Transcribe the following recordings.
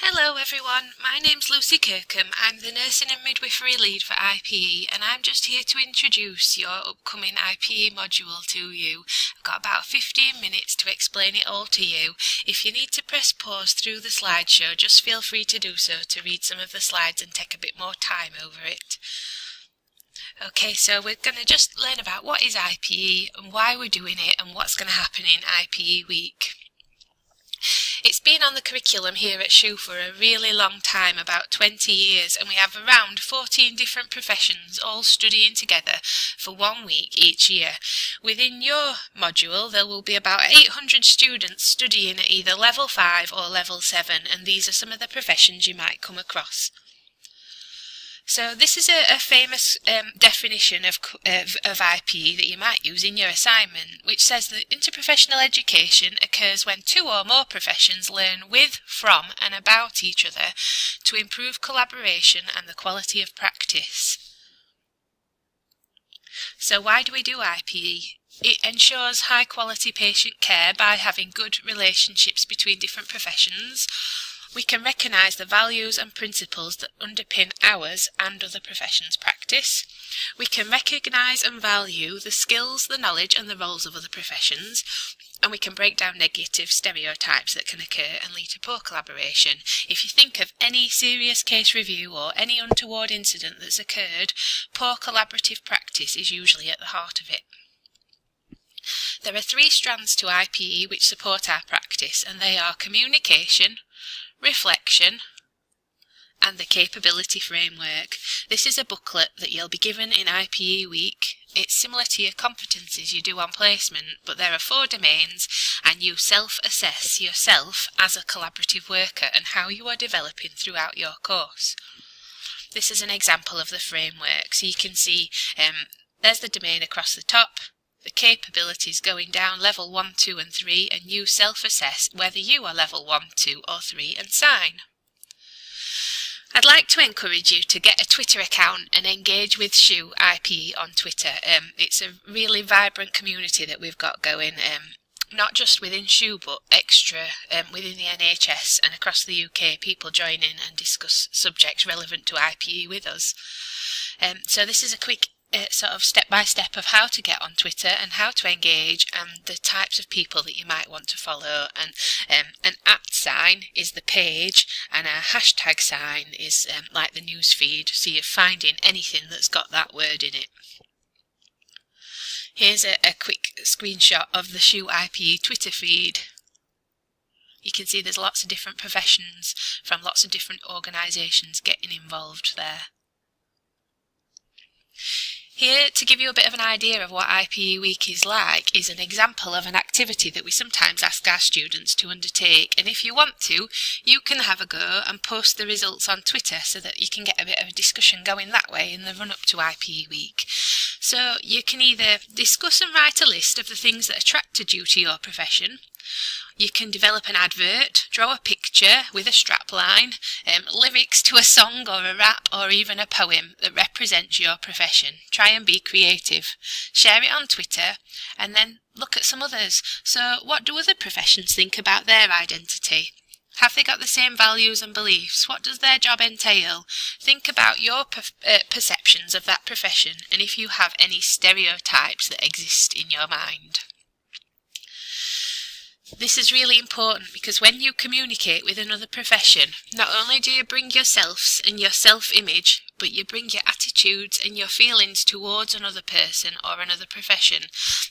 Hello everyone, my name's Lucy Kirkham. I'm the Nursing and Midwifery Lead for IPE and I'm just here to introduce your upcoming IPE module to you. I've got about 15 minutes to explain it all to you. If you need to press pause through the slideshow, just feel free to do so to read some of the slides and take a bit more time over it. Okay, so we're going to just learn about what is IPE and why we're doing it and what's going to happen in IPE week. It's been on the curriculum here at SHU for a really long time, about 20 years, and we have around 14 different professions all studying together for 1 week each year. Within your module there will be about 800 students studying at either level 5 or level 7, and these are some of the professions you might come across. So this is a famous definition of IPE that you might use in your assignment, which says that interprofessional education occurs when two or more professions learn with, from and about each other to improve collaboration and the quality of practice. So why do we do IPE? It ensures high quality patient care by having good relationships between different professions. We can recognise the values and principles that underpin ours and other professions' practice. We can recognise and value the skills, the knowledge and the roles of other professions. And we can break down negative stereotypes that can occur and lead to poor collaboration. If you think of any serious case review or any untoward incident that's occurred, poor collaborative practice is usually at the heart of it. There are 3 strands to IPE which support our practice, and they are communication, reflection and the capability framework. This is a booklet that you'll be given in IPE week. It's similar to your competencies you do on placement, but there are 4 domains and you self-assess yourself as a collaborative worker and how you are developing throughout your course. This is an example of the framework, so you can see there's the domain across the top, the capabilities going down level 1, 2 and 3, and you self-assess whether you are level 1, 2 or 3 and sign. I'd like to encourage you to get a Twitter account and engage with SHU IPE on Twitter. It's a really vibrant community that we've got going, not just within SHU but extra within the NHS and across the UK. People join in and discuss subjects relevant to IPE with us. So this is a quick sort of step-by-step of how to get on Twitter and how to engage and the types of people that you might want to follow. And an @ sign is the page and a hashtag sign is like the news feed, so you're finding anything that's got that word in it. Here's a quick screenshot of the SHU IPE Twitter feed. You can see there's lots of different professions from lots of different organisations getting involved there. Here, to give you a bit of an idea of what IPE week is like, is an example of an activity that we sometimes ask our students to undertake, and if you want to, you can have a go and post the results on Twitter so that you can get a bit of a discussion going that way in the run-up to IPE week. So you can either discuss and write a list of the things that attracted you to your profession. You can develop an advert, draw a picture with a strapline, lyrics to a song or a rap or even a poem that represents your profession. Try and be creative. Share it on Twitter and then look at some others. So what do other professions think about their identity? Have they got the same values and beliefs? What does their job entail? Think about your perceptions of that profession and if you have any stereotypes that exist in your mind. This is really important because when you communicate with another profession, not only do you bring yourselves and your self-image, but you bring your attitudes and your feelings towards another person or another profession.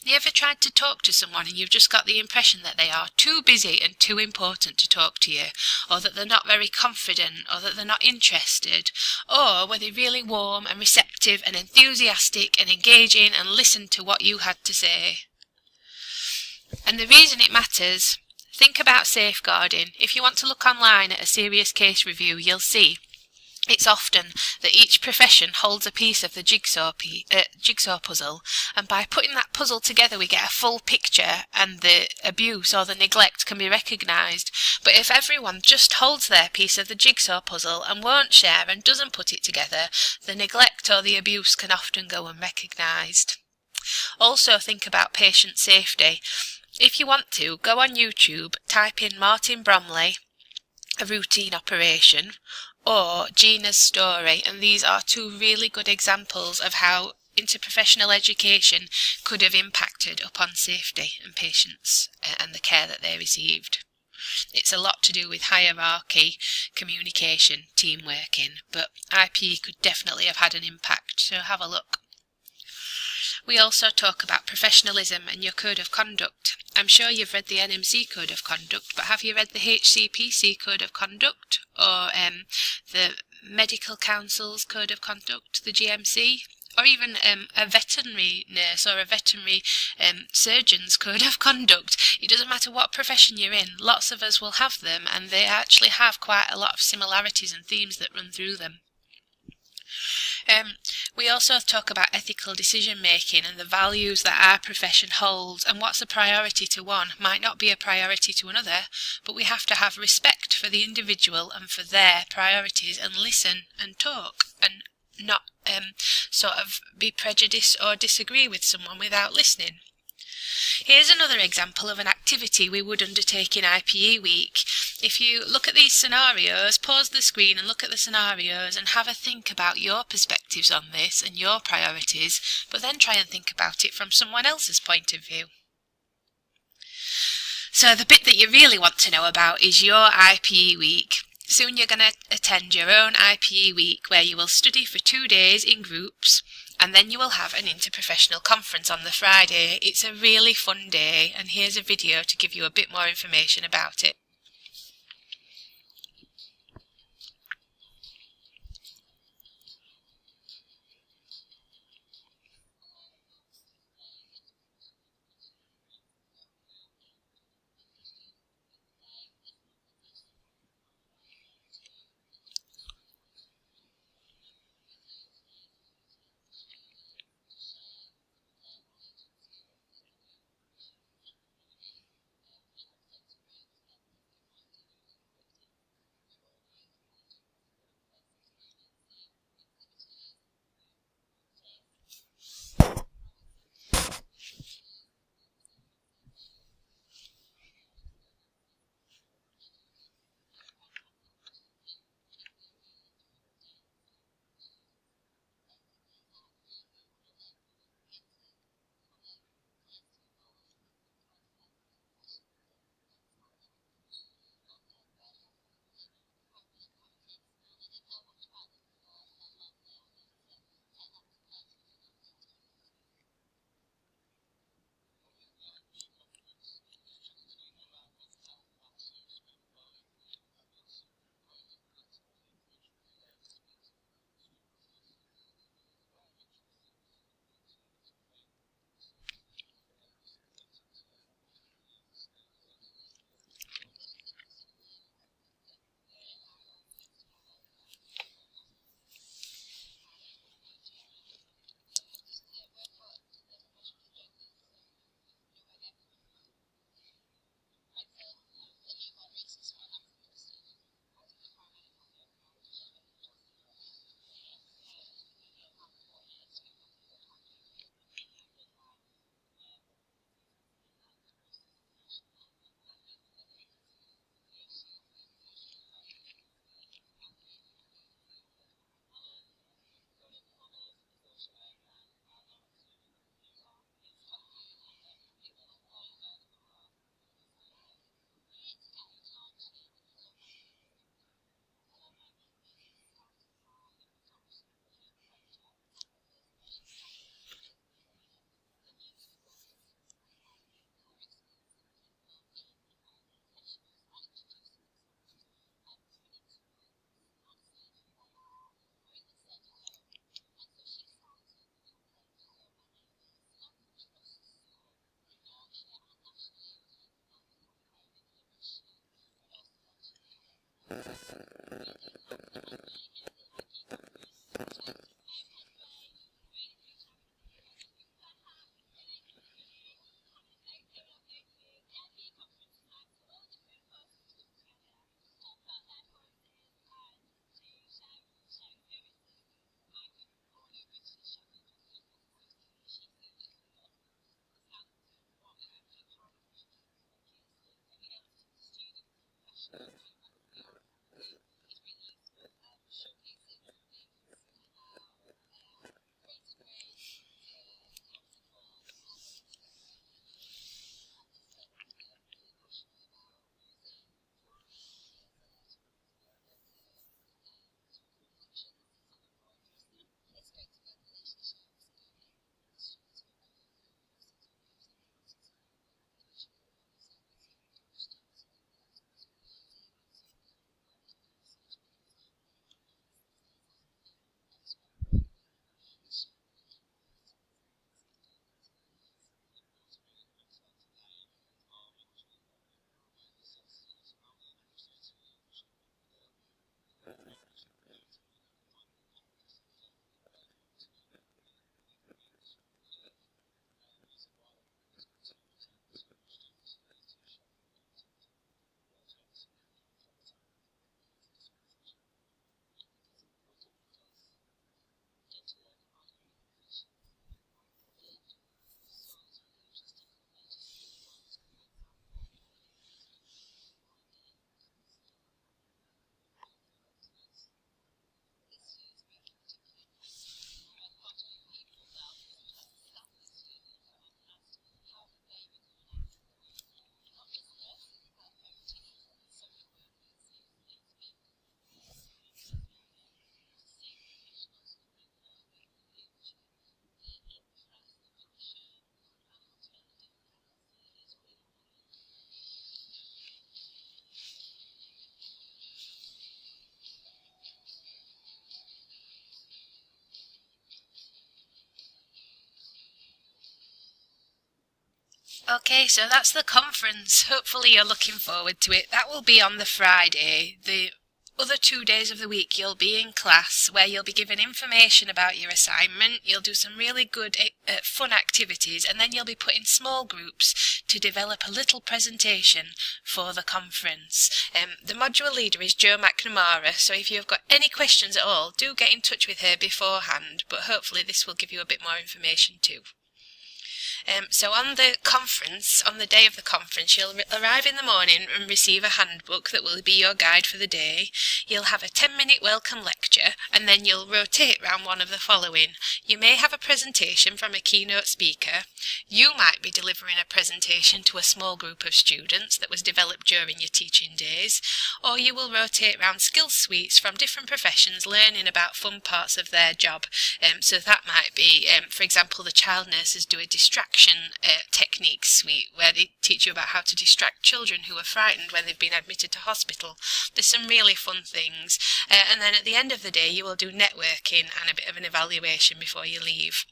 You ever tried to talk to someone and you've just got the impression that they are too busy and too important to talk to you, or that they're not very confident, or that they're not interested, or were they really warm and receptive and enthusiastic and engaging and listened to what you had to say? And the reason it matters, think about safeguarding. If you want to look online at a serious case review, you'll see it's often that each profession holds a piece of the jigsaw puzzle, and by putting that puzzle together we get a full picture and the abuse or the neglect can be recognised. But if everyone just holds their piece of the jigsaw puzzle and won't share and doesn't put it together, the neglect or the abuse can often go unrecognised. Also think about patient safety. If you want to, go on YouTube, type in Martin Bromley a routine operation, or Gina's story, and these are two really good examples of how interprofessional education could have impacted upon safety and patients and the care that they received. It's a lot to do with hierarchy, communication, team working, but IPE could definitely have had an impact, so have a look. We also talk about professionalism and your code of conduct. I'm sure you've read the NMC code of conduct, but have you read the HCPC code of conduct, or the Medical Council's code of conduct, the GMC? Or even a veterinary nurse or a veterinary surgeon's code of conduct. It doesn't matter what profession you're in, lots of us will have them, and they actually have quite a lot of similarities and themes that run through them. We also talk about ethical decision making and the values that our profession holds, and what's a priority to one might not be a priority to another, but we have to have respect for the individual and for their priorities, and listen and talk, and not sort of be prejudiced or disagree with someone without listening. Here's another example of an activity we would undertake in IPE week. If you look at these scenarios, pause the screen and look at the scenarios and have a think about your perspectives on this and your priorities, but then try and think about it from someone else's point of view. So the bit that you really want to know about is your IPE week. Soon you're going to attend your own IPE week where you will study for 2 days in groups, and then you will have an interprofessional conference on the Friday. It's a really fun day, and here's a video to give you a bit more information about it. Okay, so that's the conference. Hopefully you're looking forward to it. That will be on the Friday. The other 2 days of the week you'll be in class where you'll be given information about your assignment. You'll do some really good fun activities, and then you'll be put in small groups to develop a little presentation for the conference. The module leader is Jo McNamara, so if you've got any questions at all, do get in touch with her beforehand, but hopefully this will give you a bit more information too. So on the conference, on the day of the conference, you'll arrive in the morning and receive a handbook that will be your guide for the day. You'll have a 10-minute welcome lecture, and then you'll rotate round one of the following. You may have a presentation from a keynote speaker. You might be delivering a presentation to a small group of students that was developed during your teaching days, or you will rotate round skill suites from different professions learning about fun parts of their job. So that might be, for example, the child nurses do a distraction techniques suite where they teach you about how to distract children who are frightened when they've been admitted to hospital. There's some really fun things, and then at the end of the day you will do networking and a bit of an evaluation before you leave.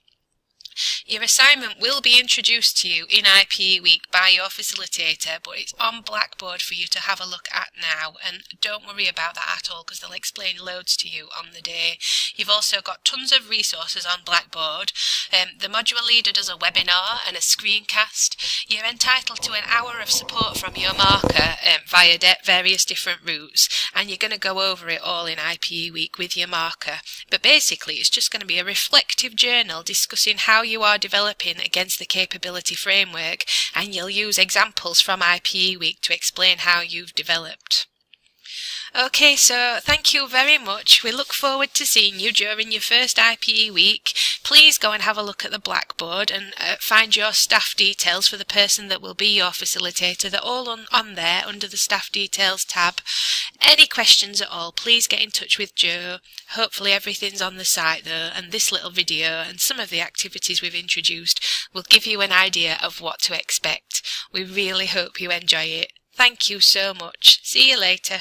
Your assignment will be introduced to you in IPE week by your facilitator, but it's on Blackboard for you to have a look at now, and don't worry about that at all because they'll explain loads to you on the day. You've also got tons of resources on Blackboard. The module leader does a webinar and a screencast. You're entitled to an hour of support from your marker via various different routes, and you're going to go over it all in IPE week with your marker. But basically it's just going to be a reflective journal discussing how you are developing against the capability framework, and you'll use examples from IPE week to explain how you've developed. Okay, so thank you very much. We look forward to seeing you during your first IPE week. Please go and have a look at the Blackboard and find your staff details for the person that will be your facilitator. They're all on there under the staff details tab. Any questions at all, please get in touch with Jo. Hopefully everything's on the site though, and this little video and some of the activities we've introduced will give you an idea of what to expect. We really hope you enjoy it. Thank you so much. See you later.